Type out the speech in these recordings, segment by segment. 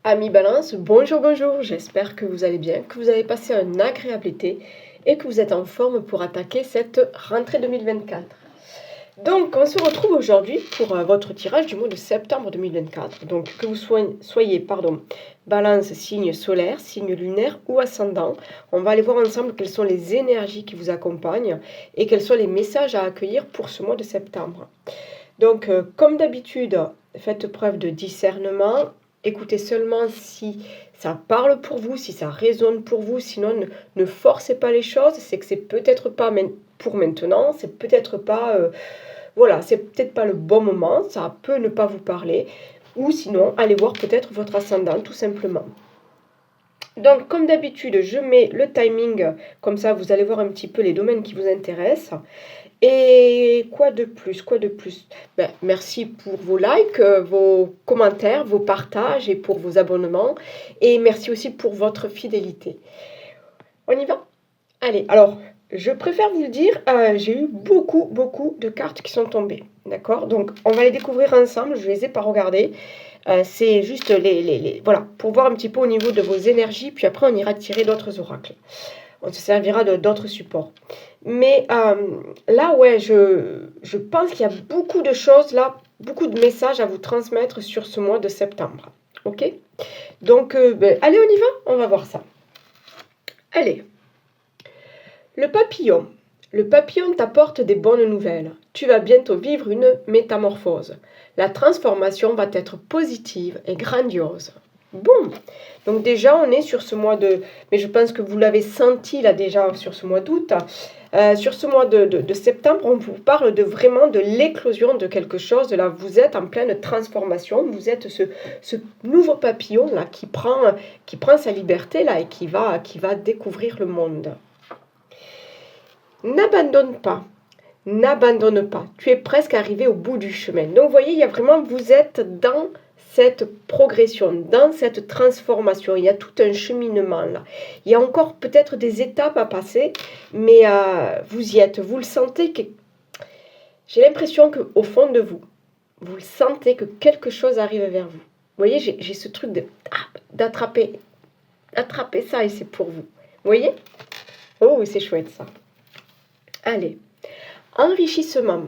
Amis Balance, bonjour, bonjour, j'espère que vous allez bien, que vous avez passé un agréable été et que vous êtes en forme pour attaquer cette rentrée 2024. Donc, on se retrouve aujourd'hui pour votre tirage du mois de septembre 2024. Donc, que vous soyez, Balance, signe solaire, signe lunaire ou ascendant, on va aller voir ensemble quelles sont les énergies qui vous accompagnent et quels sont les messages à accueillir pour ce mois de septembre. Donc, comme d'habitude, faites preuve de discernement. Écoutez seulement si ça parle pour vous, si ça résonne pour vous. Sinon, ne forcez pas les choses. C'est que c'est peut-être pas pour maintenant. C'est peut-être pas, c'est peut-être pas le bon moment. Ça peut ne pas vous parler. Ou sinon, allez voir peut-être votre ascendant, tout simplement. Donc, comme d'habitude, je mets le timing. Comme ça, vous allez voir un petit peu les domaines qui vous intéressent. Et quoi de plus? Merci pour vos likes, vos commentaires, vos partages et pour vos abonnements. Et merci aussi pour votre fidélité. On y va? Allez, alors, je préfère vous le dire, j'ai eu beaucoup de cartes qui sont tombées. D'accord? Donc, on va les découvrir ensemble. Je ne les ai pas regardées. C'est juste voilà, pour voir un petit peu au niveau de vos énergies. Puis après, on ira tirer d'autres oracles. On se servira d'autres supports. Mais là, ouais, je pense qu'il y a beaucoup de choses là, beaucoup de messages à vous transmettre sur ce mois de septembre. Ok? Donc, allez, on y va? On va voir ça. Allez. Le papillon. Le papillon t'apporte des bonnes nouvelles. Tu vas bientôt vivre une métamorphose. La transformation va être positive et grandiose. Bon, donc déjà on est sur ce mois de... Mais je pense que vous l'avez senti là déjà sur ce mois d'août. Sur ce mois de septembre, on vous parle vraiment de l'éclosion de quelque chose. Là, vous êtes en pleine transformation. Vous êtes ce nouveau papillon là qui prend sa liberté là et qui va découvrir le monde. N'abandonne pas. N'abandonne pas. Tu es presque arrivé au bout du chemin. Donc, vous voyez, il y a vraiment, vous êtes dans cette progression, dans cette transformation. Il y a tout un cheminement là. Il y a encore peut-être des étapes à passer, mais vous y êtes. Vous le sentez que... J'ai l'impression qu'au fond de vous, vous le sentez que quelque chose arrive vers vous. Vous voyez, j'ai ce truc d'attraper ça et c'est pour vous. Vous voyez? Oh, c'est chouette ça. Allez. Enrichissement.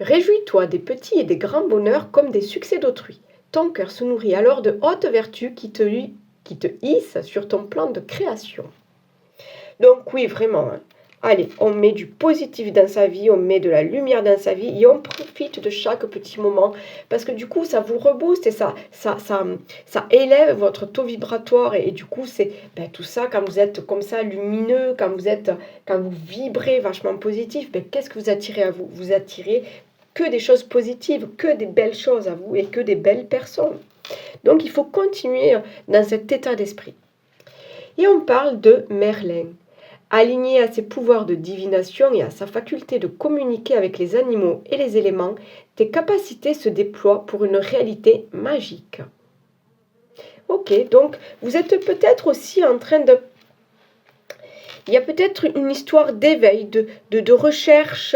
Réjouis-toi des petits et des grands bonheurs comme des succès d'autrui. Ton cœur se nourrit alors de hautes vertus qui te hissent sur ton plan de création. Donc oui, vraiment. Allez, on met du positif dans sa vie, on met de la lumière dans sa vie et on profite de chaque petit moment parce que du coup, ça vous rebooste et ça élève votre taux vibratoire et du coup, c'est tout ça, quand vous êtes comme ça lumineux, quand vous vibrez vachement positif, qu'est-ce que vous attirez à vous? Vous attirez que des choses positives, que des belles choses à vous et que des belles personnes. Donc, il faut continuer dans cet état d'esprit. Et on parle de Merlin. Aligné à ses pouvoirs de divination et à sa faculté de communiquer avec les animaux et les éléments, tes capacités se déploient pour une réalité magique. Ok, donc vous êtes peut-être aussi en train de... Il y a peut-être une histoire d'éveil, de recherche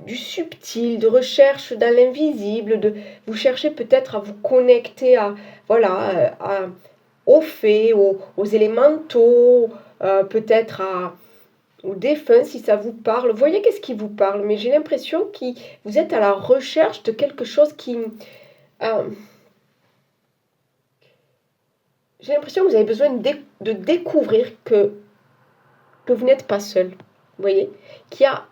du subtil, de recherche dans l'invisible. Vous cherchez peut-être à vous connecter aux fées, aux élémentaux, peut-être aux défunts si ça vous parle. Voyez qu'est-ce qui vous parle, mais j'ai l'impression que vous êtes à la recherche de quelque chose qui... j'ai l'impression que vous avez besoin de découvrir que vous n'êtes pas seul. Vous voyez? Qu'il y a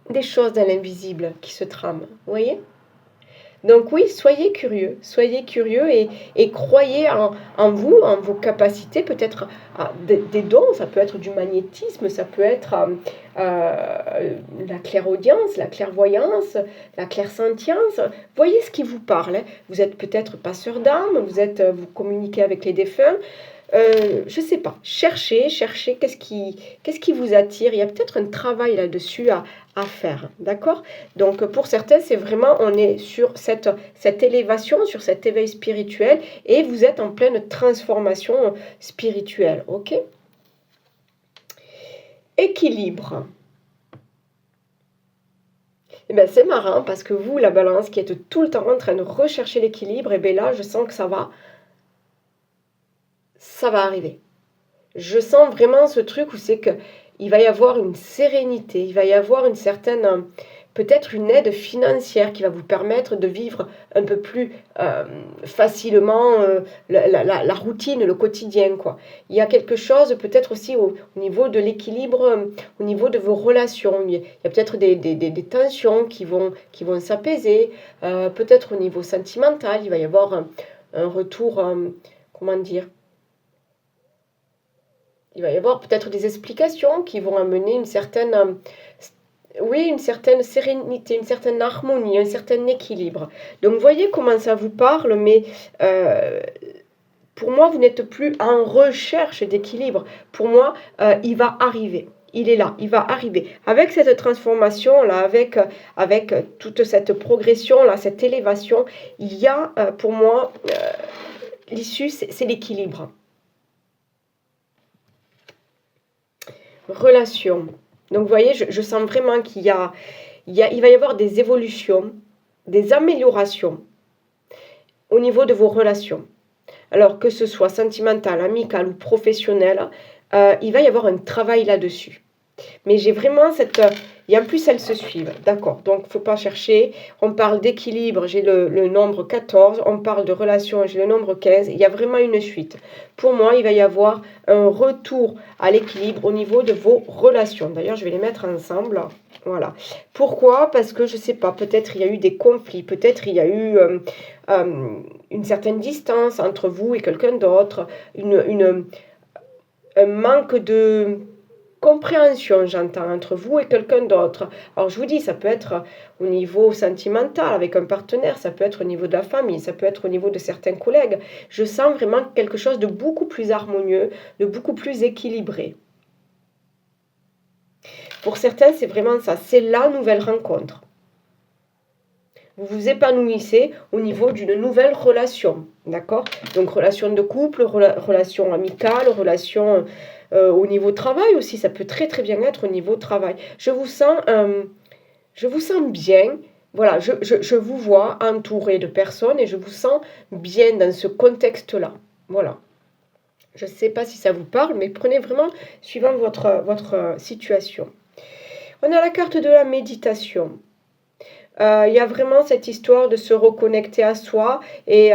des choses dans l'invisible qui se trament. Vous voyez? Donc oui, soyez curieux et croyez en vous, en vos capacités, peut-être des dons, ça peut être du magnétisme, ça peut être la clairaudience, la clairvoyance, la clairsentience. Voyez ce qui vous parle. Hein. Vous êtes peut-être passeur d'âme, vous communiquez avec les défunts. Je ne sais pas, cherchez, qu'est-ce qui vous attire. Il y a peut-être un travail là-dessus à faire, d'accord? Donc pour certains, c'est vraiment, on est sur cette élévation, sur cet éveil spirituel et vous êtes en pleine transformation spirituelle, ok? Équilibre. Eh bien, c'est marrant parce que vous, la balance, qui êtes tout le temps en train de rechercher l'équilibre, et bien là, je sens que ça va ça va arriver. Je sens vraiment ce truc où c'est que il va y avoir une sérénité, il va y avoir une certaine, peut-être une aide financière qui va vous permettre de vivre un peu plus facilement la routine, le quotidien, quoi. Il y a quelque chose peut-être aussi au niveau de l'équilibre, au niveau de vos relations. Il y a peut-être des tensions qui vont s'apaiser, peut-être au niveau sentimental, il va y avoir un retour, comment dire, il va y avoir peut-être des explications qui vont amener une certaine, oui, une certaine sérénité, une certaine harmonie, un certain équilibre. Donc, voyez comment ça vous parle, mais euh, pour moi, vous n'êtes plus en recherche d'équilibre. Pour moi, il va arriver. Il est là, il va arriver. Avec cette transformation-là, avec toute cette progression-là, cette élévation, il y a pour moi, l'issue, c'est l'équilibre. Relation. Donc, vous voyez, je sens vraiment il va y avoir des évolutions, des améliorations au niveau de vos relations. Alors, que ce soit sentimental, amical ou professionnel, il va y avoir un travail là-dessus. Mais j'ai vraiment cette... Et en plus, elles se suivent. D'accord. Donc, il ne faut pas chercher. On parle d'équilibre, j'ai le nombre 14. On parle de relation, j'ai le nombre 15. Il y a vraiment une suite. Pour moi, il va y avoir un retour à l'équilibre au niveau de vos relations. D'ailleurs, je vais les mettre ensemble. Voilà. Pourquoi? Parce que je ne sais pas. Peut-être il y a eu des conflits. Peut-être il y a eu une certaine distance entre vous et quelqu'un d'autre. Un manque de compréhension, j'entends, entre vous et quelqu'un d'autre. Alors je vous dis, ça peut être au niveau sentimental avec un partenaire, ça peut être au niveau de la famille, ça peut être au niveau de certains collègues. Je sens vraiment quelque chose de beaucoup plus harmonieux, de beaucoup plus équilibré. Pour certains, c'est vraiment ça, c'est la nouvelle rencontre. Vous vous épanouissez au niveau d'une nouvelle relation, d'accord? Donc relation de couple, relation amicale, relation au niveau travail aussi, ça peut très très bien être au niveau travail. Je vous sens bien, voilà, je vous vois entouré de personnes et je vous sens bien dans ce contexte-là, voilà. Je ne sais pas si ça vous parle, mais prenez vraiment suivant votre situation. On a la carte de la méditation. Il y a vraiment cette histoire de se reconnecter à soi et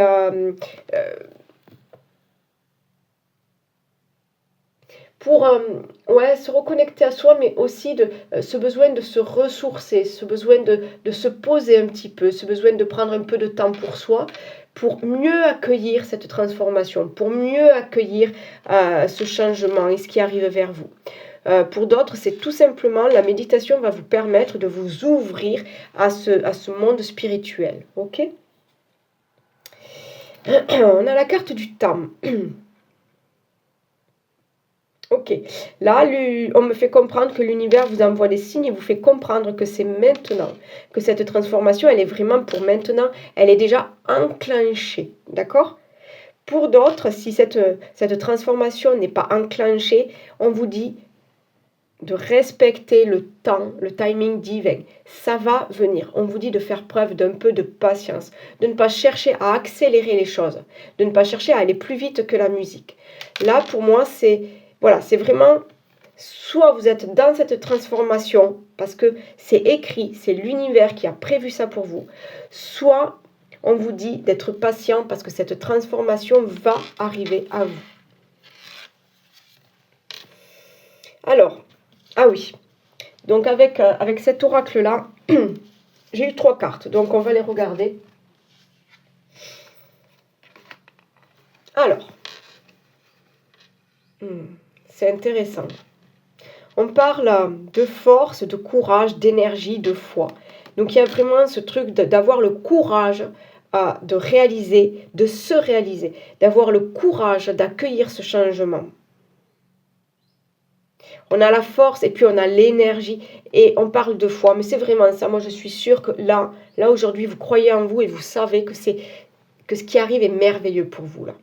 pour ouais, se reconnecter à soi, mais aussi ce besoin de se ressourcer, ce besoin de se poser un petit peu, ce besoin de prendre un peu de temps pour soi, pour mieux accueillir cette transformation, pour mieux accueillir ce changement et ce qui arrive vers vous. Pour d'autres, c'est tout simplement, la méditation va vous permettre de vous ouvrir à ce monde spirituel. Ok? On a la carte du temps. Ok, là, on me fait comprendre que l'univers vous envoie des signes et vous fait comprendre que c'est maintenant, que cette transformation, elle est vraiment pour maintenant, elle est déjà enclenchée, d'accord? Pour d'autres, si cette transformation n'est pas enclenchée, on vous dit de respecter le temps, le timing divin. Ça va venir. On vous dit de faire preuve d'un peu de patience, de ne pas chercher à accélérer les choses, de ne pas chercher à aller plus vite que la musique. Là, pour moi, c'est vraiment, soit vous êtes dans cette transformation, parce que c'est écrit, c'est l'univers qui a prévu ça pour vous, soit on vous dit d'être patient, parce que cette transformation va arriver à vous. Alors, ah oui, donc avec cet oracle-là, j'ai eu 3 cartes, donc on va les regarder. Alors, c'est intéressant. On parle de force, de courage, d'énergie, de foi. Donc il y a vraiment ce truc d'avoir le courage de réaliser, de se réaliser, d'avoir le courage d'accueillir ce changement. On a la force et puis on a l'énergie et on parle de foi. Mais c'est vraiment ça. Moi, je suis sûre que là aujourd'hui, vous croyez en vous et vous savez que ce qui arrive est merveilleux pour vous là.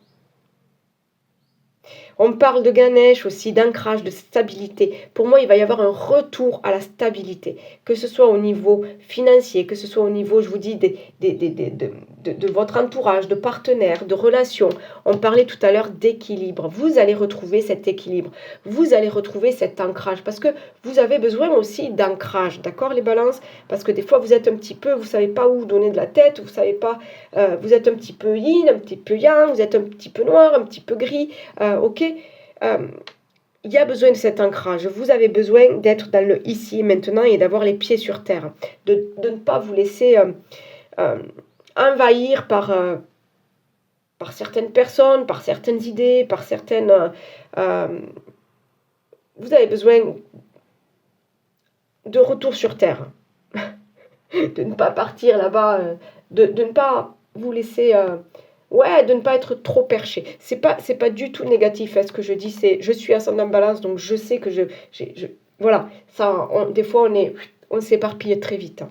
On parle de Ganesh aussi, d'ancrage, de stabilité. Pour moi, il va y avoir un retour à la stabilité, que ce soit au niveau financier, que ce soit au niveau, je vous dis, de votre entourage, de partenaires, de relations. On parlait tout à l'heure d'équilibre. Vous allez retrouver cet équilibre. Vous allez retrouver cet ancrage parce que vous avez besoin aussi d'ancrage, d'accord les balances? Parce que des fois, vous êtes un petit peu, vous ne savez pas où donner de la tête, vous savez pas, vous êtes un petit peu yin, un petit peu yang, vous êtes un petit peu noir, un petit peu gris, ok, il y a besoin de cet ancrage. Vous avez besoin d'être dans le ici et maintenant et d'avoir les pieds sur terre. De ne pas vous laisser envahir par certaines personnes, par certaines idées, par certaines... vous avez besoin de retour sur terre. De ne pas partir là-bas, de ne pas vous laisser... ouais, de ne pas être trop perché. C'est pas du tout négatif. Ce que je dis, c'est je suis ascendant balance, donc je sais que voilà, ça, des fois, on s'éparpille très vite. Hein.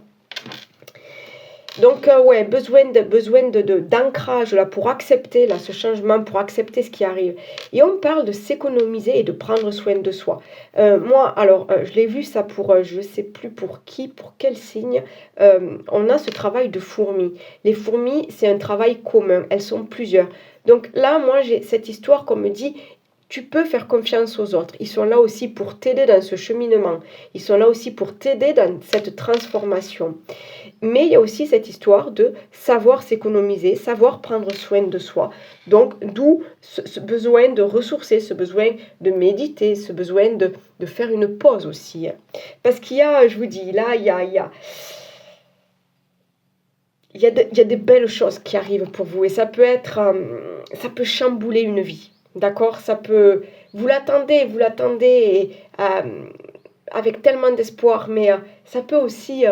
Donc, ouais, besoin d'ancrage là, pour accepter là, ce changement, pour accepter ce qui arrive. Et on parle de s'économiser et de prendre soin de soi. Moi, alors, je l'ai vu ça pour, je ne sais plus pour qui, pour quel signe, on a ce travail de fourmis. Les fourmis, c'est un travail commun, elles sont plusieurs. Donc là, moi, j'ai cette histoire qu'on me dit, tu peux faire confiance aux autres. Ils sont là aussi pour t'aider dans ce cheminement. Ils sont là aussi pour t'aider dans cette transformation. Mais il y a aussi cette histoire de savoir s'économiser, savoir prendre soin de soi. Donc, d'où ce besoin de ressourcer, ce besoin de méditer, ce besoin de faire une pause aussi. Parce qu'il y a, je vous dis, là, il y a des belles choses qui arrivent pour vous. Et ça peut être, ça peut chambouler une vie. D'accord? Ça peut... Vous l'attendez et, avec tellement d'espoir, mais ça peut aussi...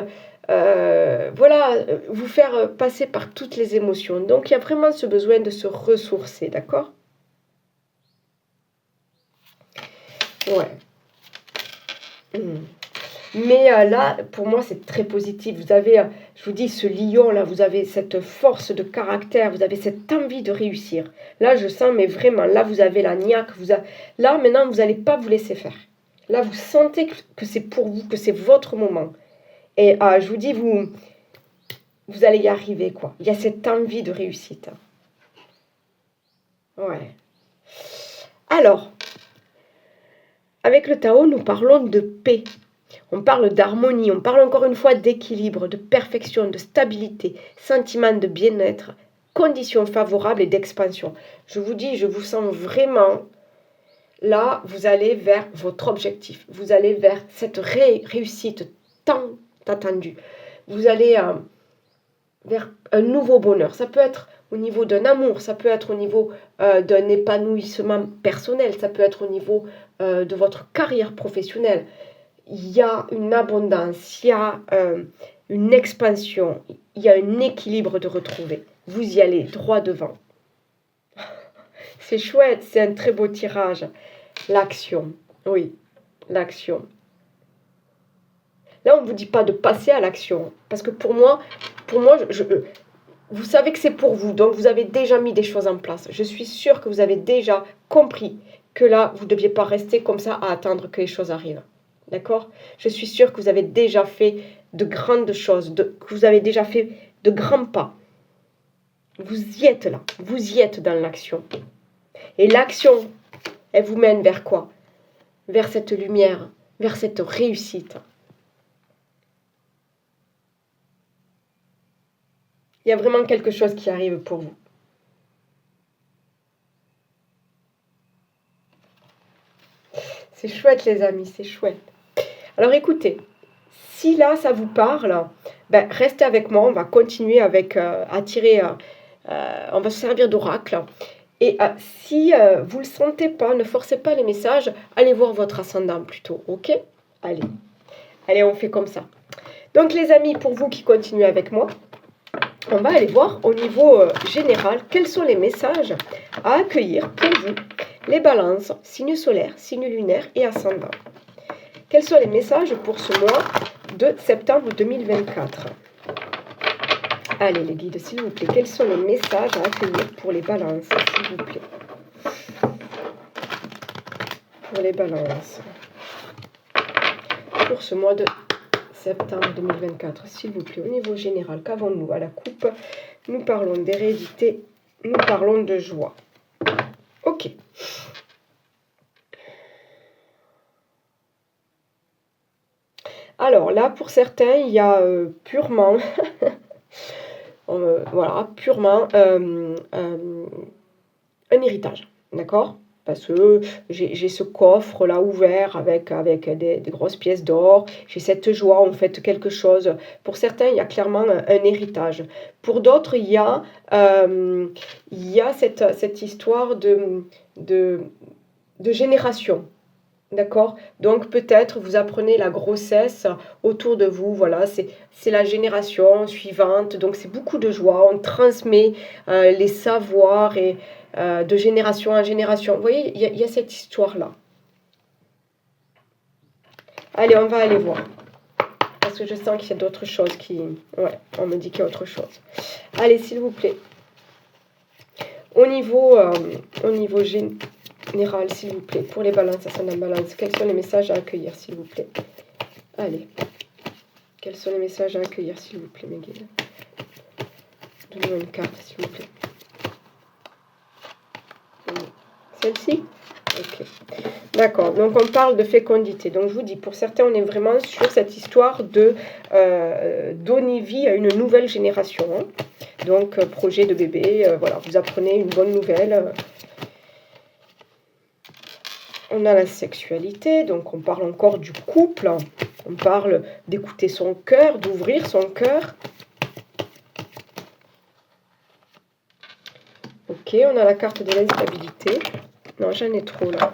voilà, vous faire passer par toutes les émotions. Donc, il y a vraiment ce besoin de se ressourcer, d'accord? Ouais. Mais là, pour moi, c'est très positif. Vous avez, je vous dis, ce lion, là, vous avez cette force de caractère, vous avez cette envie de réussir. Là, je sens, mais vraiment, là, vous avez la niaque. Là, maintenant, vous n'allez pas vous laisser faire. Là, vous sentez que c'est pour vous, que c'est votre moment. Et je vous dis, vous allez y arriver, quoi. Il y a cette envie de réussite. Ouais. Alors, avec le Tao, nous parlons de paix. On parle d'harmonie, on parle encore une fois d'équilibre, de perfection, de stabilité, sentiment de bien-être, conditions favorables et d'expansion. Je vous dis, je vous sens vraiment, là, vous allez vers votre objectif. Vous allez vers cette réussite tant attendue. Vous allez vers un nouveau bonheur. Ça peut être au niveau d'un amour, ça peut être au niveau d'un épanouissement personnel, ça peut être au niveau de votre carrière professionnelle. Il y a une abondance, il y a une expansion, il y a un équilibre de retrouver. Vous y allez droit devant. C'est chouette, c'est un très beau tirage. L'action, oui, l'action. Là, on ne vous dit pas de passer à l'action, parce que pour moi vous savez que c'est pour vous, donc vous avez déjà mis des choses en place. Je suis sûre que vous avez déjà compris que là, vous ne deviez pas rester comme ça à attendre que les choses arrivent. D'accord? Je suis sûre que vous avez déjà fait de grandes choses, que vous avez déjà fait de grands pas. Vous y êtes là, vous y êtes dans l'action. Et l'action, elle vous mène vers quoi? Vers cette lumière, vers cette réussite. Il y a vraiment quelque chose qui arrive pour vous. C'est chouette les amis, c'est chouette. Alors écoutez, si là ça vous parle, ben, restez avec moi, on va continuer avec à tirer, on va se servir d'oracle. Et si vous ne le sentez pas, ne forcez pas les messages, allez voir votre ascendant plutôt, ok? Allez, on fait comme ça. Donc les amis, pour vous qui continuez avec moi, on va aller voir au niveau général quels sont les messages à accueillir pour vous, les balances, signes solaires, signes lunaires et ascendants. Quels sont les messages pour ce mois de septembre 2024? Allez les guides, s'il vous plaît, quels sont les messages à accueillir pour les balances, s'il vous plaît? pour les balances. Pour ce mois de septembre 2024, s'il vous plaît, au niveau général, qu'avons-nous à la coupe? Nous parlons d'hérédité, nous parlons de joie. Ok. Alors là, pour certains, il y a purement, voilà, purement un héritage, d'accord? Parce que j'ai ce coffre là ouvert avec des grosses pièces d'or. J'ai cette joie, on fait quelque chose. Pour certains, il y a clairement un héritage. Pour d'autres, il y a cette histoire de génération. D'accord? Donc peut-être vous apprenez la grossesse autour de vous. Voilà, c'est la génération suivante. Donc c'est beaucoup de joie. On transmet les savoirs et de génération en génération. Vous voyez, il y a cette histoire-là. Allez, on va aller voir. Parce que je sens qu'il y a d'autres choses qui... Ouais, on me dit qu'il y a autre chose. Allez, s'il vous plaît. Au niveau général, s'il vous plaît, pour les balances, ascendant balance, quels sont les messages à accueillir, s'il vous plaît? Allez. Quels sont les messages à accueillir, s'il vous plaît, mes guides? Donnez-moi une carte, s'il vous plaît. Celle-ci? Ok. D'accord, donc on parle de fécondité. Donc je vous dis, pour certains, on est vraiment sur cette histoire de donner vie à une nouvelle génération. Hein. Donc projet de bébé, voilà, vous apprenez une bonne nouvelle. On a la sexualité, donc on parle encore du couple. On parle d'écouter son cœur, d'ouvrir son cœur. Ok, on a la carte de l'instabilité. Non, j'en ai trop là.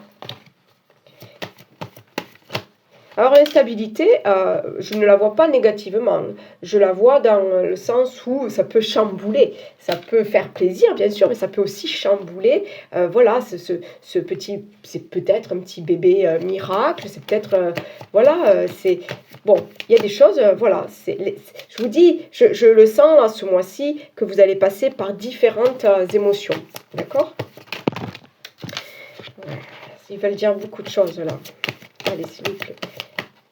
Alors l'instabilité, je ne la vois pas négativement. Je la vois dans le sens où ça peut chambouler. Ça peut faire plaisir, bien sûr, mais ça peut aussi chambouler. Voilà, ce petit, c'est peut-être un petit bébé miracle. C'est peut-être, voilà, c'est... Bon, il y a des choses, voilà. Je vous dis, je le sens là, ce mois-ci, que vous allez passer par différentes émotions. D'accord? Ils veulent dire beaucoup de choses là. Allez, s'il vous plaît.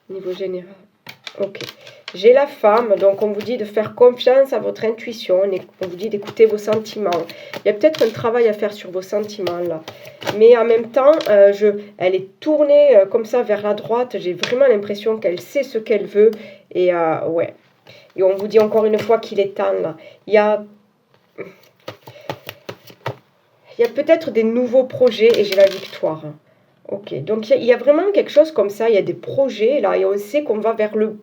Niveau général. Ok. J'ai la femme, donc on vous dit de faire confiance à votre intuition. On vous dit d'écouter vos sentiments. Il y a peut-être un travail à faire sur vos sentiments là. Mais en même temps, elle est tournée comme ça vers la droite. J'ai vraiment l'impression qu'elle sait ce qu'elle veut. Et ouais. Et on vous dit encore une fois qu'il est temps là. Il y a peut-être des nouveaux projets et j'ai la victoire. Ok, donc il y a vraiment quelque chose comme ça, il y a des projets là et on sait qu'on va vers le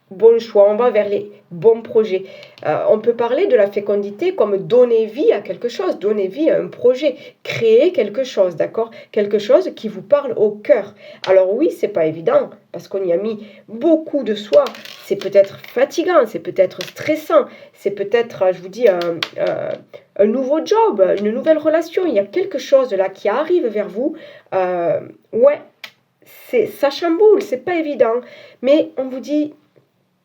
bon choix, on va vers les bons projets. On peut parler de la fécondité comme donner vie à quelque chose, donner vie à un projet, créer quelque chose, d'accord? Quelque chose qui vous parle au cœur. Alors oui, c'est pas évident parce qu'on y a mis beaucoup de soi. C'est peut-être fatigant, c'est peut-être stressant, c'est peut-être, je vous dis, un nouveau job, une nouvelle relation. Il y a quelque chose là qui arrive vers vous. Ouais, ça chamboule, c'est pas évident. Mais on vous dit...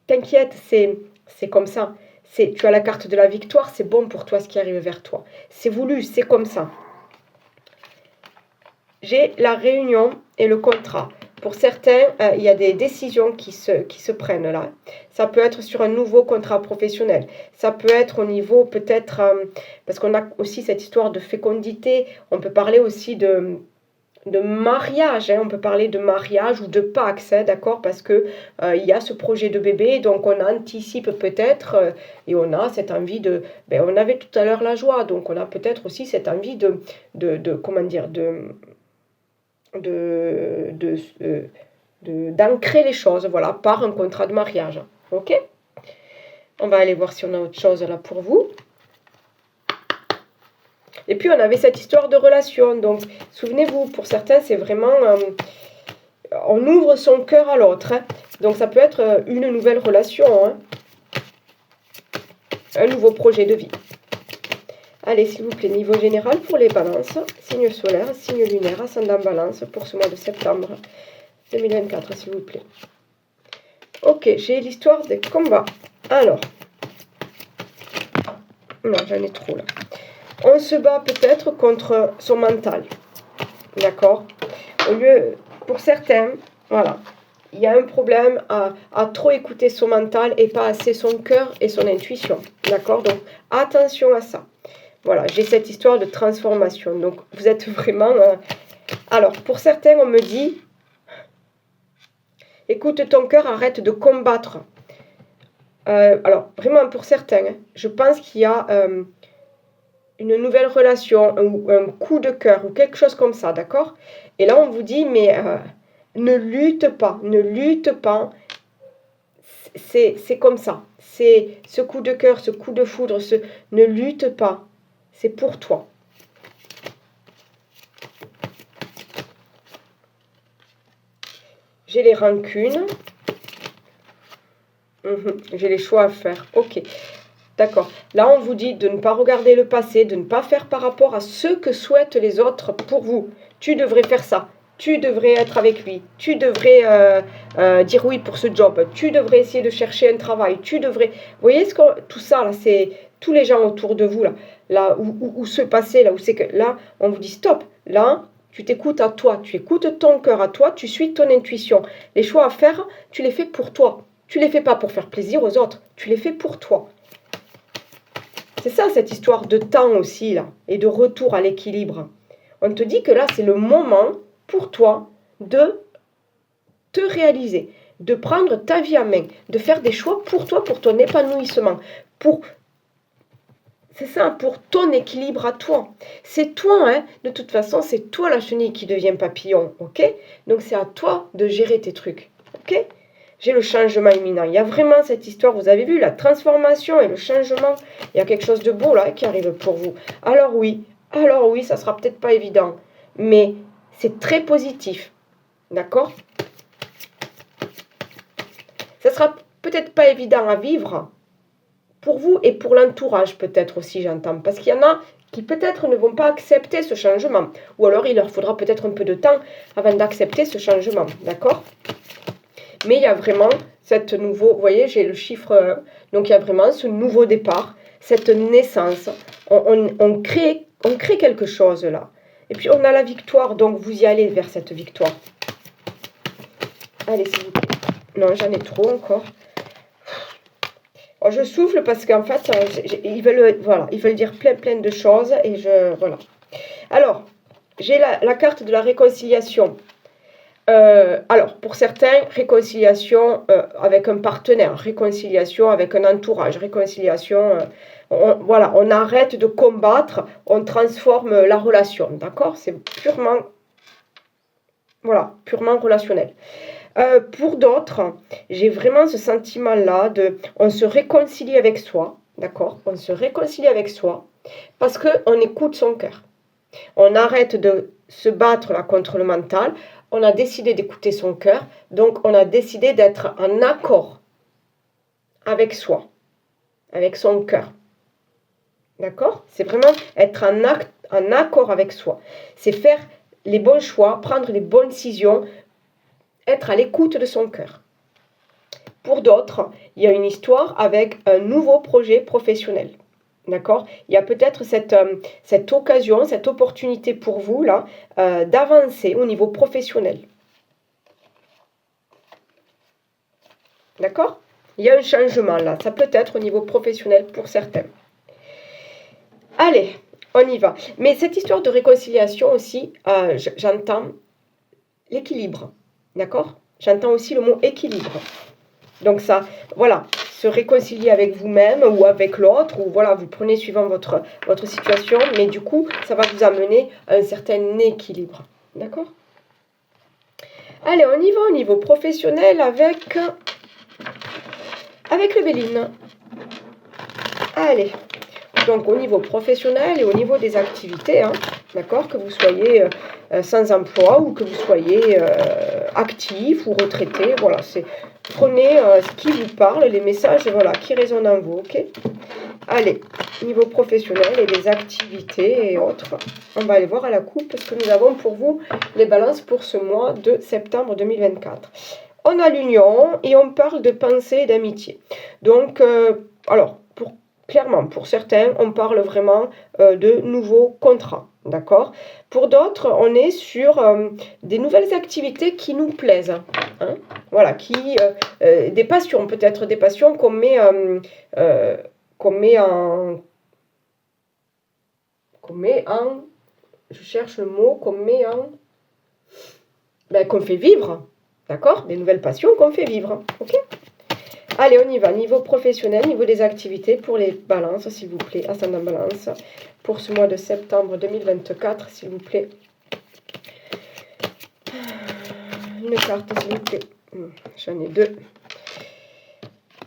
T'inquiète, c'est comme ça. Tu as la carte de la victoire, c'est bon pour toi ce qui arrive vers toi. C'est voulu, c'est comme ça. J'ai la réunion et le contrat. Pour certains, il y a des décisions qui se prennent là. Ça peut être sur un nouveau contrat professionnel. Ça peut être au niveau peut-être... parce qu'on a aussi cette histoire de fécondité. On peut parler aussi de mariage, hein. On peut parler de mariage ou de Pax, hein, d'accord, parce que il y a ce projet de bébé, donc on anticipe peut-être et on a cette envie de, on avait tout à l'heure la joie, donc on a peut-être aussi cette envie de comment dire, d'ancrer les choses, voilà, par un contrat de mariage, ok. On va aller voir si on a autre chose là pour vous. Et puis, on avait cette histoire de relation. Donc, souvenez-vous, pour certains, c'est vraiment... on ouvre son cœur à l'autre. Hein. Donc, ça peut être une nouvelle relation. Hein. Un nouveau projet de vie. Allez, s'il vous plaît, niveau général pour les balances. Signe solaire, signe lunaire, ascendant balance pour ce mois de septembre 2024, s'il vous plaît. Ok, j'ai l'histoire des combats. Alors. Non, j'en ai trop, là. On se bat peut-être contre son mental. D'accord? Au lieu, pour certains, voilà, il y a un problème à trop écouter son mental et pas assez son cœur et son intuition. D'accord? Donc, attention à ça. Voilà, j'ai cette histoire de transformation. Donc, vous êtes vraiment... Alors, pour certains, on me dit, écoute ton cœur, arrête de combattre. Alors, vraiment, pour certains, je pense qu'il y a une nouvelle relation ou un coup de cœur ou quelque chose comme ça, d'accord? Et là, on vous dit, mais ne lutte pas, ne lutte pas. C'est comme ça. C'est ce coup de cœur, ce coup de foudre, ne lutte pas. C'est pour toi. J'ai les rancunes. J'ai les choix à faire. Ok. D'accord. Là, on vous dit de ne pas regarder le passé, de ne pas faire par rapport à ce que souhaitent les autres pour vous. Tu devrais faire ça. Tu devrais être avec lui. Tu devrais dire oui pour ce job. Tu devrais essayer de chercher un travail. Tu devrais... Vous voyez tout ça, là, c'est tous les gens autour de vous, là où ce passé, là, où c'est que... Là, on vous dit stop. Là, tu t'écoutes à toi. Tu écoutes ton cœur à toi. Tu suis ton intuition. Les choix à faire, tu les fais pour toi. Tu les fais pas pour faire plaisir aux autres. Tu les fais pour toi. C'est ça, cette histoire de temps aussi, là, et de retour à l'équilibre. On te dit que là, c'est le moment pour toi de te réaliser, de prendre ta vie en main, de faire des choix pour toi, pour ton épanouissement, c'est ça, pour ton équilibre à toi. C'est toi, hein, de toute façon, c'est toi la chenille qui devient papillon, ok? Donc c'est à toi de gérer tes trucs, ok? J'ai le changement imminent. Il y a vraiment cette histoire, vous avez vu, la transformation et le changement. Il y a quelque chose de beau là qui arrive pour vous. Alors oui, ça sera peut-être pas évident, mais c'est très positif. D'accord? Ça sera peut-être pas évident à vivre pour vous et pour l'entourage peut-être aussi, j'entends. Parce qu'il y en a qui peut-être ne vont pas accepter ce changement. Ou alors il leur faudra peut-être un peu de temps avant d'accepter ce changement. D'accord? Mais il y a vraiment cette nouveau, vous voyez, j'ai le chiffre 1, donc il y a vraiment ce nouveau départ, cette naissance. On crée quelque chose là. Et puis on a la victoire, donc vous y allez vers cette victoire. Allez, s'il vous plaît. Non, j'en ai trop encore. Oh, je souffle parce qu'en fait, ils veulent dire plein de choses et voilà. Alors, j'ai la carte de la réconciliation. Alors, pour certains, réconciliation avec un partenaire, réconciliation avec un entourage, réconciliation, voilà, on arrête de combattre, on transforme la relation, d'accord? C'est purement, voilà, purement relationnel. Pour d'autres, j'ai vraiment ce sentiment-là on se réconcilie avec soi, d'accord? On se réconcilie avec soi parce qu'on écoute son cœur. On arrête de se battre là contre le mental. On a décidé d'écouter son cœur, donc on a décidé d'être en accord avec soi, avec son cœur. D'accord? C'est vraiment être en accord avec soi. C'est faire les bons choix, prendre les bonnes décisions, être à l'écoute de son cœur. Pour d'autres, il y a une histoire avec un nouveau projet professionnel. D'accord? Il y a peut-être cette occasion, cette opportunité pour vous là d'avancer au niveau professionnel. D'accord? Il y a un changement là. Ça peut être au niveau professionnel pour certains. Allez, on y va. Mais cette histoire de réconciliation aussi, j'entends l'équilibre. D'accord? J'entends aussi le mot équilibre. Donc ça, voilà, se réconcilier avec vous-même ou avec l'autre, ou voilà, vous prenez suivant votre situation, mais du coup, ça va vous amener à un certain équilibre. D'accord? Allez, on y va au niveau professionnel avec le Béline. Allez, donc au niveau professionnel et au niveau des activités, hein, d'accord, que vous soyez sans emploi ou que vous soyez actif ou retraité, voilà, prenez ce qui vous parle, les messages voilà, qui résonnent en vous, ok? Allez, niveau professionnel et des activités et autres, on va aller voir à la coupe ce que nous avons pour vous, les balances pour ce mois de septembre 2024. On a l'union et on parle de pensée et d'amitié. Donc, alors, Clairement, pour certains, on parle vraiment de nouveaux contrats, d'accord? Pour d'autres, on est sur des nouvelles activités qui nous plaisent, hein? Voilà, des passions, peut-être des passions qu'on met en, je cherche le mot, qu'on fait vivre, d'accord? Des nouvelles passions qu'on fait vivre, ok? Allez, on y va. Niveau professionnel, niveau des activités pour les balances, s'il vous plaît. Ascendant balance. Pour ce mois de septembre 2024, s'il vous plaît. Une carte, s'il vous plaît. J'en ai deux.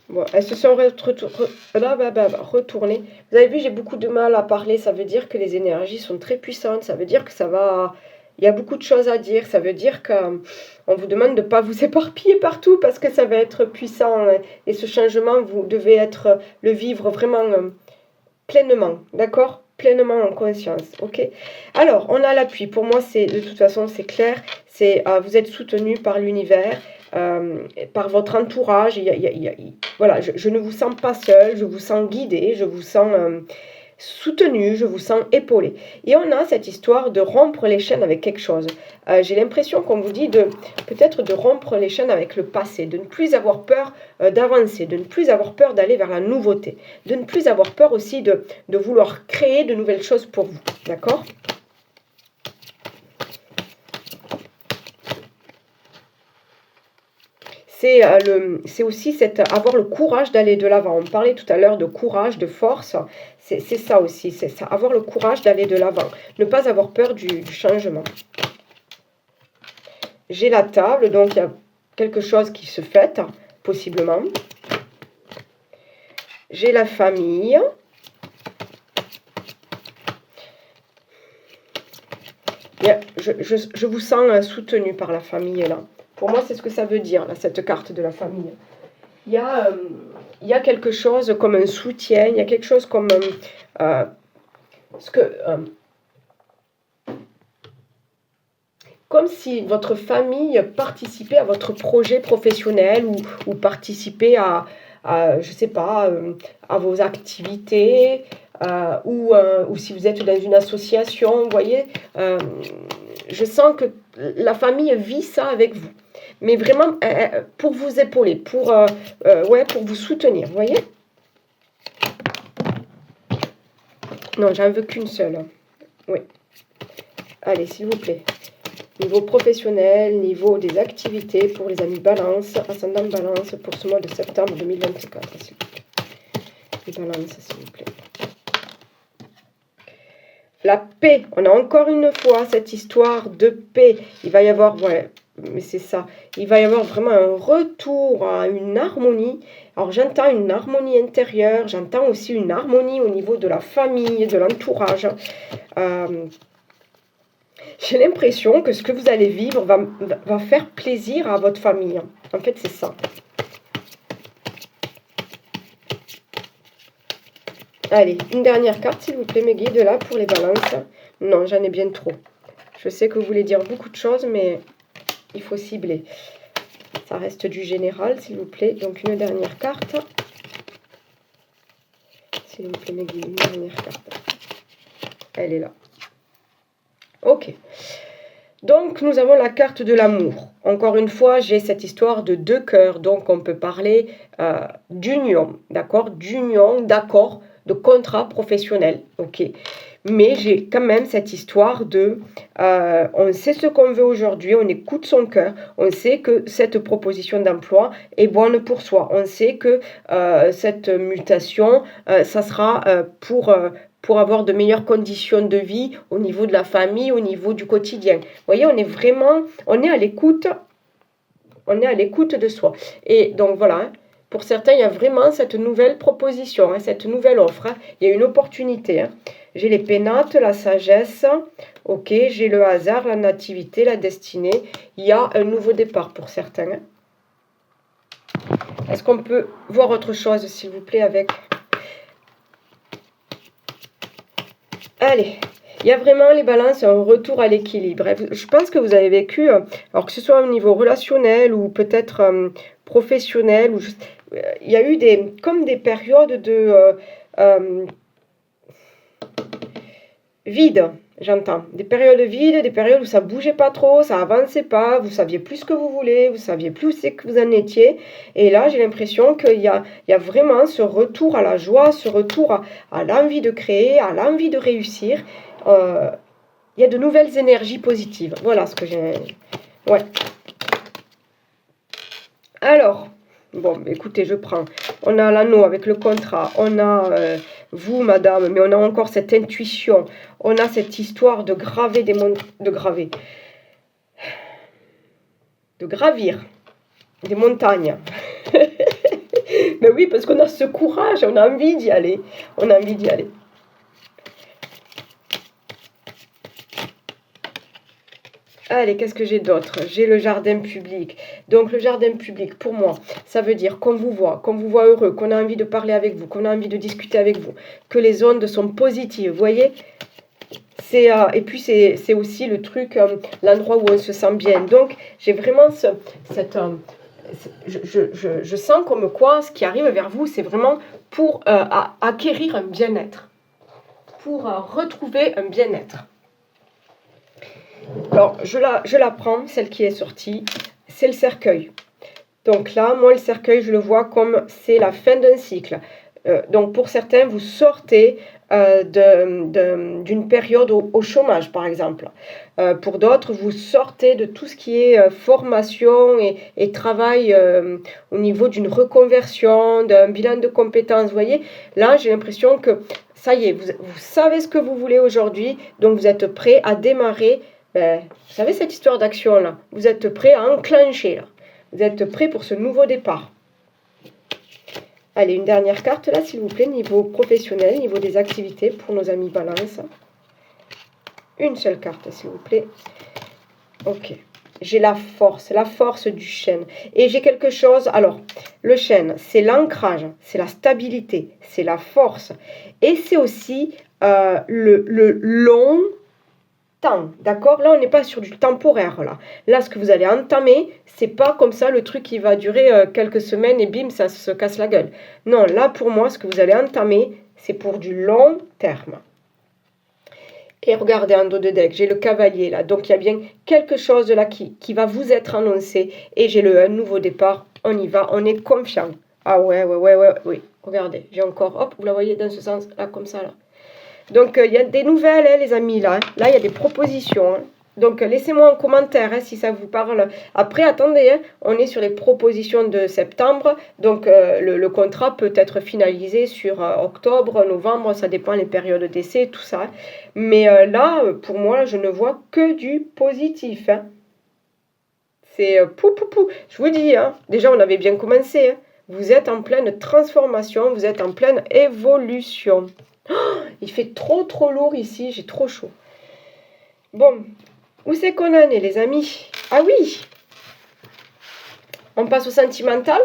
Bon, elles se sont retournées. Vous avez vu, j'ai beaucoup de mal à parler. Ça veut dire que les énergies sont très puissantes. Ça veut dire que ça va... Il y a beaucoup de choses à dire. Ça veut dire qu'on vous demande de ne pas vous éparpiller partout parce que ça va être puissant. Et ce changement, vous devez le vivre vraiment pleinement. D'accord? Pleinement en conscience. Ok? Alors, on a l'appui. Pour moi, de toute façon, c'est clair. Vous êtes soutenu par l'univers. Par votre entourage. Voilà, je ne vous sens pas seul. Je vous sens guidé. Je vous sens... soutenu, je vous sens épaulé. Et on a cette histoire de rompre les chaînes avec quelque chose. J'ai l'impression qu'on vous dit peut-être de rompre les chaînes avec le passé, de ne plus avoir peur d'avancer, de ne plus avoir peur d'aller vers la nouveauté, de ne plus avoir peur aussi de vouloir créer de nouvelles choses pour vous. D'accord ? C'est aussi avoir le courage d'aller de l'avant. On parlait tout à l'heure de courage, de force. C'est ça aussi, c'est ça. Avoir le courage d'aller de l'avant. Ne pas avoir peur du changement. J'ai la table, donc il y a quelque chose qui se fête, possiblement. J'ai la famille. Je vous sens soutenu par la famille, là. Pour moi, c'est ce que ça veut dire, là, cette carte de la famille. Il y a quelque chose comme un soutien, il y a quelque chose comme... comme si votre famille participait à votre projet professionnel ou participait je sais pas, à vos activités, ou si vous êtes dans une association, vous voyez, je sens que la famille vit ça avec vous. Mais vraiment pour vous épauler, pour vous soutenir, vous voyez? Non, j'en veux qu'une seule. Oui. Allez, s'il vous plaît. Niveau professionnel, niveau des activités pour les amis balance, ascendant balance pour ce mois de septembre 2024, s'il vous plaît. Les balances, s'il vous plaît. La paix, on a encore une fois cette histoire de paix. Il va y avoir, mais c'est ça, il va y avoir vraiment un retour à une harmonie. Alors j'entends une harmonie intérieure, j'entends aussi une harmonie au niveau de la famille, de l'entourage. J'ai l'impression que ce que vous allez vivre va faire plaisir à votre famille. En fait, c'est ça. Allez, une dernière carte, s'il vous plaît, mes guides, là, pour les balances. Non, j'en ai bien trop. Je sais que vous voulez dire beaucoup de choses, mais il faut cibler. Ça reste du général, s'il vous plaît. Donc, une dernière carte. S'il vous plaît, mes guides, une dernière carte. Elle est là. Ok. Donc, nous avons la carte de l'amour. Encore une fois, j'ai cette histoire de deux cœurs. Donc, on peut parler d'union, d'accord? D'union, d'accord, de contrat professionnel, ok? Mais j'ai quand même cette histoire on sait ce qu'on veut aujourd'hui, on écoute son cœur, on sait que cette proposition d'emploi est bonne pour soi, on sait que cette mutation, ça sera pour avoir de meilleures conditions de vie au niveau de la famille, au niveau du quotidien. Vous voyez, on est à l'écoute de soi. Et donc voilà, pour certains, il y a vraiment cette nouvelle proposition, cette nouvelle offre. Il y a une opportunité. J'ai les pénates, la sagesse, ok, j'ai le hasard, la nativité, la destinée. Il y a un nouveau départ pour certains. Est-ce qu'on peut voir autre chose, s'il vous plaît, avec... Allez, il y a vraiment les balances, un retour à l'équilibre. Je pense que vous avez vécu, alors que ce soit au niveau relationnel ou peut-être professionnel, il y a eu comme des périodes vides, j'entends. Des périodes vides, des périodes où ça bougeait pas trop, ça avançait pas, vous saviez plus ce que vous voulez, vous saviez plus où c'est que vous en étiez. Et là, j'ai l'impression qu'il y a vraiment ce retour à la joie, ce retour à l'envie de créer, à l'envie de réussir. Il y a de nouvelles énergies positives. Voilà ce que j'ai... Ouais. Alors, bon, écoutez, je prends. On a l'anneau avec le contrat. On a vous, madame, mais on a encore cette intuition. On a cette histoire de graver de gravir des montagnes. Mais oui, parce qu'on a ce courage, on a envie d'y aller. On a envie d'y aller. Allez, qu'est-ce que j'ai d'autre? J'ai le jardin public. Donc, le jardin public, pour moi, ça veut dire qu'on vous voit heureux, qu'on a envie de parler avec vous, qu'on a envie de discuter avec vous, que les ondes sont positives. Vous voyez? Et puis, c'est aussi le truc, l'endroit où on se sent bien. Donc, j'ai vraiment je sens comme quoi ce qui arrive vers vous, c'est vraiment pour acquérir un bien-être, pour retrouver un bien-être. Alors, je la prends, celle qui est sortie, c'est le cercueil. Donc là, moi, le cercueil, je le vois comme c'est la fin d'un cycle. Donc, pour certains, vous sortez d'une période au chômage, par exemple. Pour d'autres, vous sortez de tout ce qui est formation et travail au niveau d'une reconversion, d'un bilan de compétences. Vous voyez, là, j'ai l'impression que ça y est, vous savez ce que vous voulez aujourd'hui, donc vous êtes prêt à démarrer. Vous savez cette histoire d'action là, vous êtes prêt à enclencher là. Vous êtes prêt pour ce nouveau départ. Allez, une dernière carte là, s'il vous plaît, niveau professionnel, niveau des activités pour nos amis Balance. Une seule carte, s'il vous plaît. Ok. J'ai la force du chêne. Et j'ai quelque chose, alors, le chêne, c'est l'ancrage, c'est la stabilité, c'est la force. Et c'est aussi le long temps, d'accord? Là, on n'est pas sur du temporaire, là. Là, ce que vous allez entamer, c'est pas comme ça le truc qui va durer quelques semaines et bim, ça se casse la gueule. Non, là, pour moi, ce que vous allez entamer, c'est pour du long terme. Et regardez en dos de deck, j'ai le cavalier, là. Donc, il y a bien quelque chose de là qui va vous être annoncé. Et j'ai un nouveau départ. On y va, on est confiant. Ah ouais, oui. Regardez, j'ai encore, hop, vous la voyez dans ce sens, là, comme ça, là. Donc, il y a des nouvelles, hein, les amis, là. Là, il y a des propositions. Hein. Donc, laissez-moi en commentaire si ça vous parle. Après, attendez, hein, on est sur les propositions de septembre. Donc, le contrat peut être finalisé sur octobre, novembre. Ça dépend des périodes d'essai, tout ça. Mais là, pour moi, je ne vois que du positif. Hein. C'est pou. Je vous dis, hein, déjà, on avait bien commencé. Hein. Vous êtes en pleine transformation. Vous êtes en pleine évolution. Il fait trop lourd ici, j'ai trop chaud. Bon, où c'est qu'on en est, les amis? Ah oui, on passe au sentimental.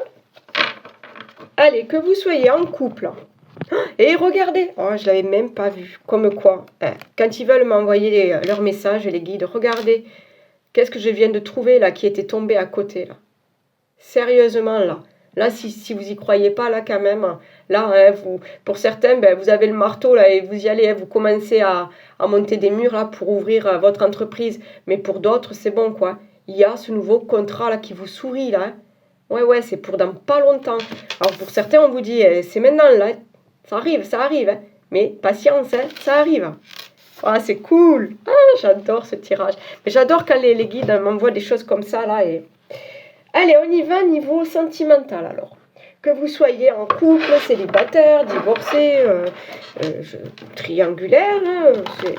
Allez, que vous soyez en couple. Et regardez, oh, je l'avais même pas vu. Comme quoi, quand ils veulent m'envoyer leurs messages et les guides, regardez, qu'est-ce que je viens de trouver là, qui était tombé à côté là. Sérieusement là. Là, si vous y croyez pas, là, quand même, là, hein, pour certains, ben, vous avez le marteau, là, et vous y allez, hein, vous commencez à monter des murs, là, pour ouvrir votre entreprise. Mais pour d'autres, c'est bon, quoi. Il y a ce nouveau contrat, là, qui vous sourit, là. Hein. Ouais, c'est pour dans pas longtemps. Alors, pour certains, on vous dit, c'est maintenant, là. Ça arrive, hein. Mais patience, hein, ça arrive. Ah, c'est cool. Ah, j'adore ce tirage. Mais j'adore quand les guides m'envoient des choses comme ça, là, et... Allez, on y va niveau sentimental alors. Que vous soyez en couple, célibataire, divorcé, triangulaire, hein,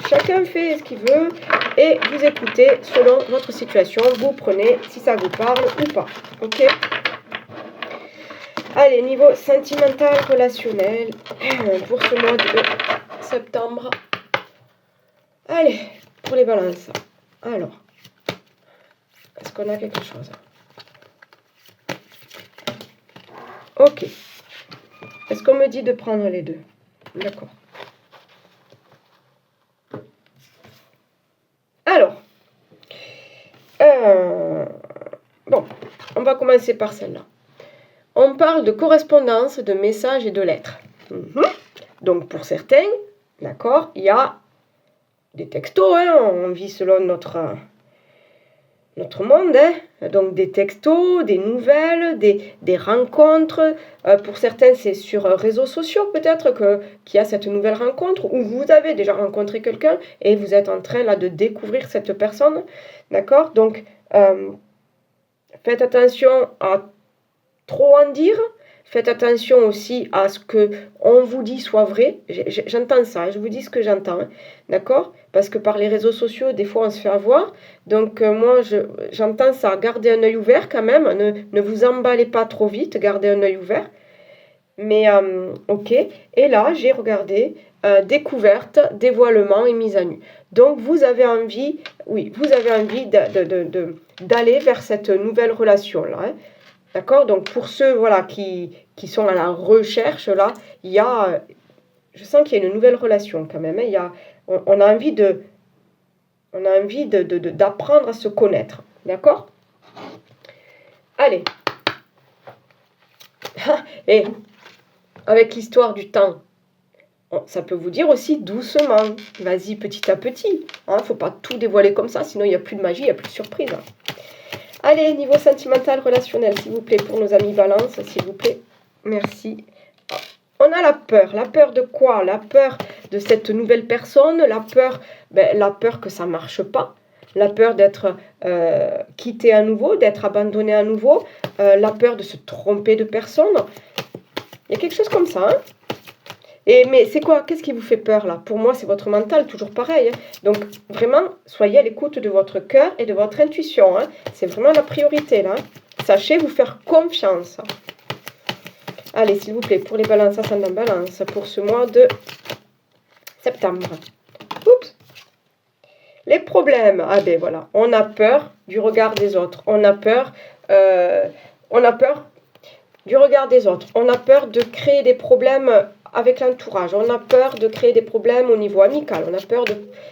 chacun fait ce qu'il veut et vous écoutez selon votre situation. Vous prenez si ça vous parle ou pas. Ok? Allez, niveau sentimental, relationnel, pour ce mois de septembre. Allez, pour les balances. Alors, est-ce qu'on a quelque chose? Ok. Est-ce qu'on me dit de prendre les deux? D'accord. Alors. Bon, on va commencer par celle-là. On parle de correspondance, de messages et de lettres. Donc pour certains, d'accord, il y a des textos, hein, on vit selon notre monde, hein, donc des textos, des nouvelles, des rencontres. Pour certains, c'est sur réseaux sociaux peut-être qu'il y a cette nouvelle rencontre, ou vous avez déjà rencontré quelqu'un et vous êtes en train là de découvrir cette personne, d'accord. Donc, faites attention à trop en dire. Faites attention aussi à ce que on vous dit soit vrai. J'entends ça, je vous dis ce que j'entends, hein, d'accord? Parce que par les réseaux sociaux, des fois, on se fait avoir. Donc, moi, j'entends ça. Gardez un œil ouvert quand même. Ne vous emballez pas trop vite. Gardez un œil ouvert. Mais, ok. Et là, j'ai regardé découverte, dévoilement et mise à nu. Donc, vous avez envie, oui, vous avez envie d'aller vers cette nouvelle relation-là, hein. D'accord. Donc, pour ceux voilà, qui sont à la recherche, là, il y a, je sens qu'il y a une nouvelle relation quand même, hein. On a envie d'apprendre à se connaître. D'accord. Allez. Et avec l'histoire du temps, ça peut vous dire aussi doucement. Vas-y petit à petit. Hein, faut pas tout dévoiler comme ça, sinon il n'y a plus de magie, il n'y a plus de surprise. Allez, niveau sentimental, relationnel, s'il vous plaît, pour nos amis Balance, s'il vous plaît. Merci. On a la peur. La peur de quoi? La peur de cette nouvelle personne, la peur que ça ne marche pas, la peur d'être quitté à nouveau, d'être abandonné à nouveau, la peur de se tromper de personne. Il y a quelque chose comme ça, hein. Mais c'est quoi? Qu'est-ce qui vous fait peur là? Pour moi, c'est votre mental, toujours pareil, hein. Donc, vraiment, soyez à l'écoute de votre cœur et de votre intuition, hein. C'est vraiment la priorité là, hein. Sachez vous faire confiance. Allez, s'il vous plaît, pour les balances ascendant balance, pour ce mois de septembre. Oups. Les problèmes. Ah ben voilà, on a peur du regard des autres. On a peur du regard des autres. On a peur de créer des problèmes avec l'entourage. On a peur de créer des problèmes au niveau amical. On a peur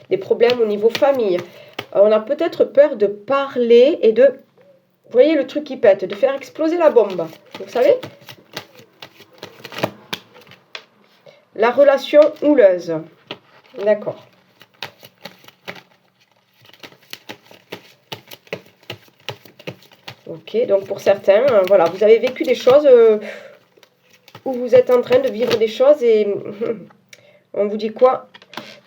des problèmes au niveau famille. On a peut-être peur de parler et de... Vous voyez le truc qui pète, de faire exploser la bombe. Vous savez? La relation houleuse. D'accord. Ok, donc pour certains, voilà, vous avez vécu des choses... où vous êtes en train de vivre des choses et on vous dit quoi?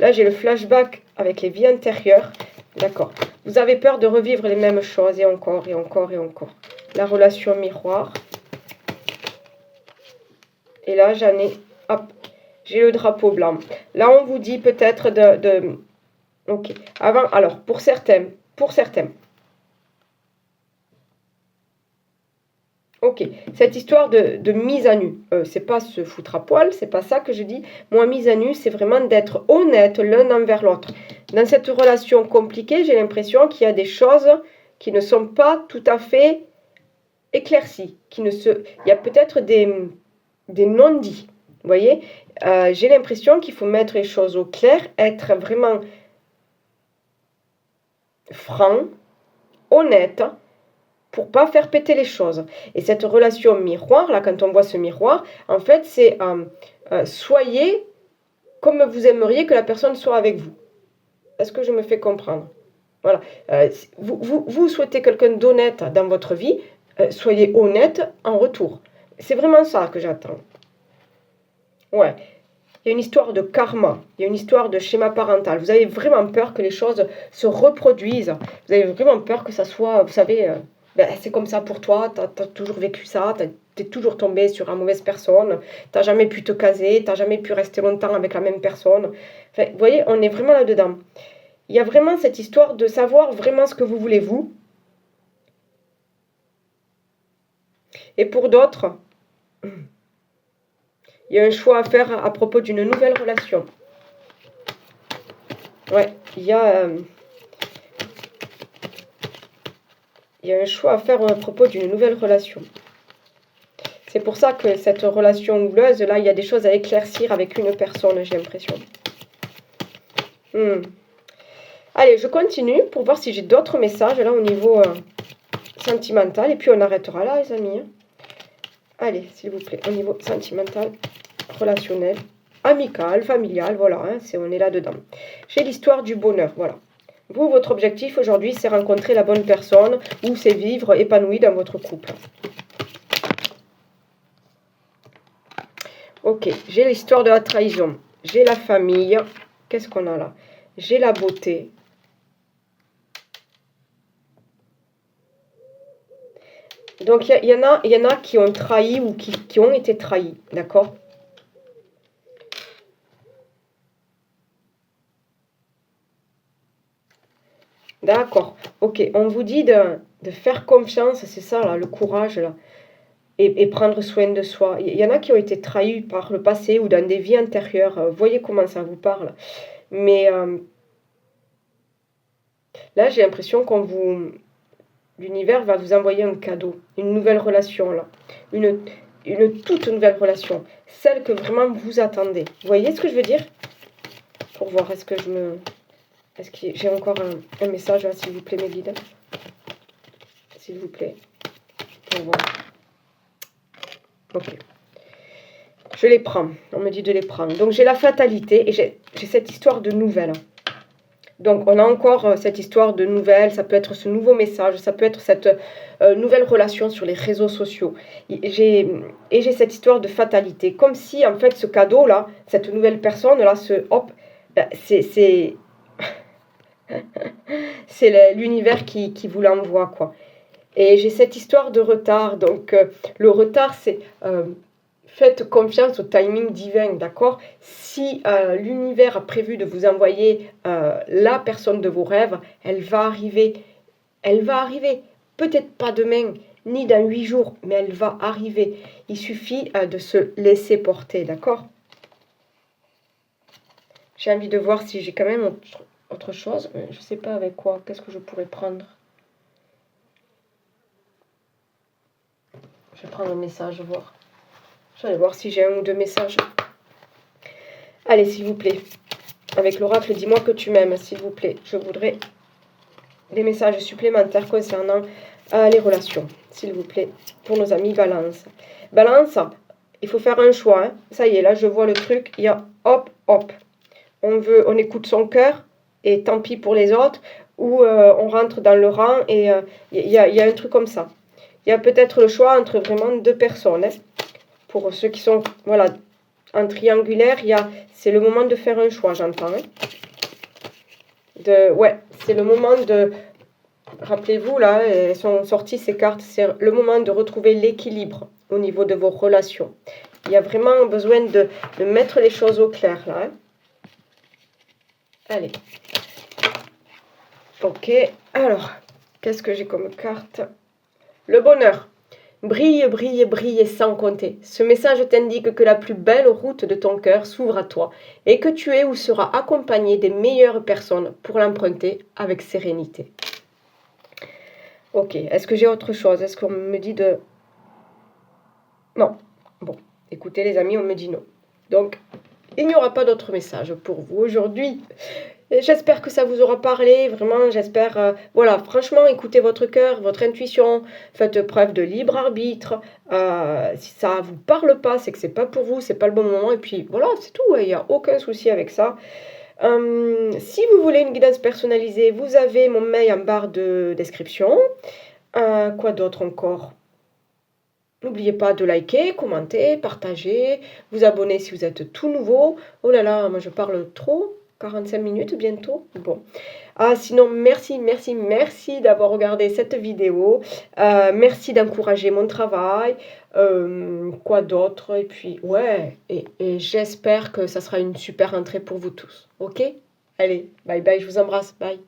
Là, j'ai le flashback avec les vies antérieures. D'accord. Vous avez peur de revivre les mêmes choses et encore et encore et encore. La relation miroir. Et là, j'en ai... Hop, j'ai le drapeau blanc. Là, on vous dit peut-être de... Ok. Avant, alors, pour certains... Ok, cette histoire de mise à nu, c'est pas se foutre à poil, c'est pas ça que je dis. Moi, mise à nu, c'est vraiment d'être honnête l'un envers l'autre. Dans cette relation compliquée, j'ai l'impression qu'il y a des choses qui ne sont pas tout à fait éclaircies. Il y a peut-être des non-dits. Vous voyez, j'ai l'impression qu'il faut mettre les choses au clair, être vraiment franc, honnête, pour pas faire péter les choses. Et cette relation miroir, là, quand on voit ce miroir, en fait, c'est soyez comme vous aimeriez que la personne soit avec vous. Est-ce que je me fais comprendre? Voilà. Vous souhaitez quelqu'un d'honnête dans votre vie, soyez honnête en retour. C'est vraiment ça que j'attends. Ouais. Il y a une histoire de karma, il y a une histoire de schéma parental. Vous avez vraiment peur que les choses se reproduisent. Vous avez vraiment peur que ça soit, vous savez... c'est comme ça pour toi, tu as toujours vécu ça, tu es toujours tombé sur une mauvaise personne, tu n'as jamais pu te caser, tu n'as jamais pu rester longtemps avec la même personne. Enfin, vous voyez, on est vraiment là-dedans. Il y a vraiment cette histoire de savoir vraiment ce que vous voulez, vous. Et pour d'autres, il y a un choix à faire à propos d'une nouvelle relation. Ouais, il y a un choix à faire à propos d'une nouvelle relation. C'est pour ça que cette relation houleuse, là, il y a des choses à éclaircir avec une personne, j'ai l'impression. Allez, je continue pour voir si j'ai d'autres messages, là, au niveau sentimental. Et puis, on arrêtera là, les amis. Allez, s'il vous plaît, au niveau sentimental, relationnel. amicale, familiale, voilà, hein, on est là-dedans. J'ai l'histoire du bonheur, voilà. Vous, votre objectif aujourd'hui, c'est rencontrer la bonne personne ou c'est vivre épanoui dans votre couple. Ok, j'ai l'histoire de la trahison, j'ai la famille, qu'est-ce qu'on a là? J'ai la beauté. Donc, il y en a qui ont trahi ou qui ont été trahis, d'accord? D'accord, ok. On vous dit de faire confiance, c'est ça, là, le courage, là, et prendre soin de soi. Il y en a qui ont été trahis par le passé ou dans des vies antérieures. Voyez comment ça vous parle. Mais là, j'ai l'impression l'univers va vous envoyer un cadeau, une nouvelle relation, là. Une toute nouvelle relation. Celle que vraiment vous attendez. Vous voyez ce que je veux dire? Pour voir, est-ce que j'ai encore un message là, s'il vous plaît, mes guides? S'il vous plaît. Pour voir. Ok. Je les prends. On me dit de les prendre. Donc, j'ai la fatalité et j'ai cette histoire de nouvelles. Donc, on a encore cette histoire de nouvelles. Ça peut être ce nouveau message. Ça peut être cette nouvelle relation sur les réseaux sociaux. Et j'ai cette histoire de fatalité. Comme si, en fait, ce cadeau-là, cette nouvelle personne-là, c'est l'univers qui vous l'envoie, quoi. Et j'ai cette histoire de retard. Donc, le retard, c'est... faites confiance au timing divin, d'accord? Si l'univers a prévu de vous envoyer la personne de vos rêves, elle va arriver. Elle va arriver. Peut-être pas demain, ni dans 8 jours, mais elle va arriver. Il suffit de se laisser porter, d'accord? J'ai envie de voir si j'ai quand même autre chose. Je ne sais pas avec quoi. Qu'est-ce que je pourrais prendre? Je vais prendre un message, voir. Je vais voir si j'ai un ou deux messages. Allez, s'il vous plaît. Avec l'oracle, dis-moi que tu m'aimes, s'il vous plaît. Je voudrais des messages supplémentaires concernant les relations, s'il vous plaît, pour nos amis Balance. Balance, il faut faire un choix. Hein. Ça y est, là, je vois le truc. Il y a hop, hop. On écoute son cœur et tant pis pour les autres. Ou on rentre dans le rang et il y a un truc comme ça. Il y a peut-être le choix entre vraiment deux personnes. Hein. Pour ceux qui sont, voilà, en triangulaire, c'est le moment de faire un choix, j'entends. Hein. Ouais, c'est le moment de... Rappelez-vous, là, elles sont sorties ces cartes, c'est le moment de retrouver l'équilibre au niveau de vos relations. Il y a vraiment besoin de mettre les choses au clair, là. Hein. Allez. Ok, alors, qu'est-ce que j'ai comme carte? Le bonheur. Brille, brille, brille sans compter. Ce message t'indique que la plus belle route de ton cœur s'ouvre à toi et que tu es ou seras accompagné des meilleures personnes pour l'emprunter avec sérénité. Ok, est-ce que j'ai autre chose? Est-ce qu'on me dit de... Non. Bon, écoutez les amis, on me dit non. Donc, il n'y aura pas d'autre message pour vous aujourd'hui. J'espère que ça vous aura parlé, vraiment, j'espère, voilà, franchement, écoutez votre cœur, votre intuition, faites preuve de libre arbitre, si ça vous parle pas, c'est que c'est pas pour vous, c'est pas le bon moment, et puis voilà, c'est tout, il n'y a aucun souci avec ça. Si vous voulez une guidance personnalisée, vous avez mon mail en barre de description. Quoi d'autre encore? N'oubliez pas de liker, commenter, partager, vous abonner si vous êtes tout nouveau. Oh là là, moi je parle trop. 45 minutes bientôt. Bon. Sinon, merci d'avoir regardé cette vidéo. Merci d'encourager mon travail. Quoi d'autre? Et puis, ouais. Et j'espère que ça sera une super rentrée pour vous tous. Ok? Allez, bye bye, je vous embrasse. Bye.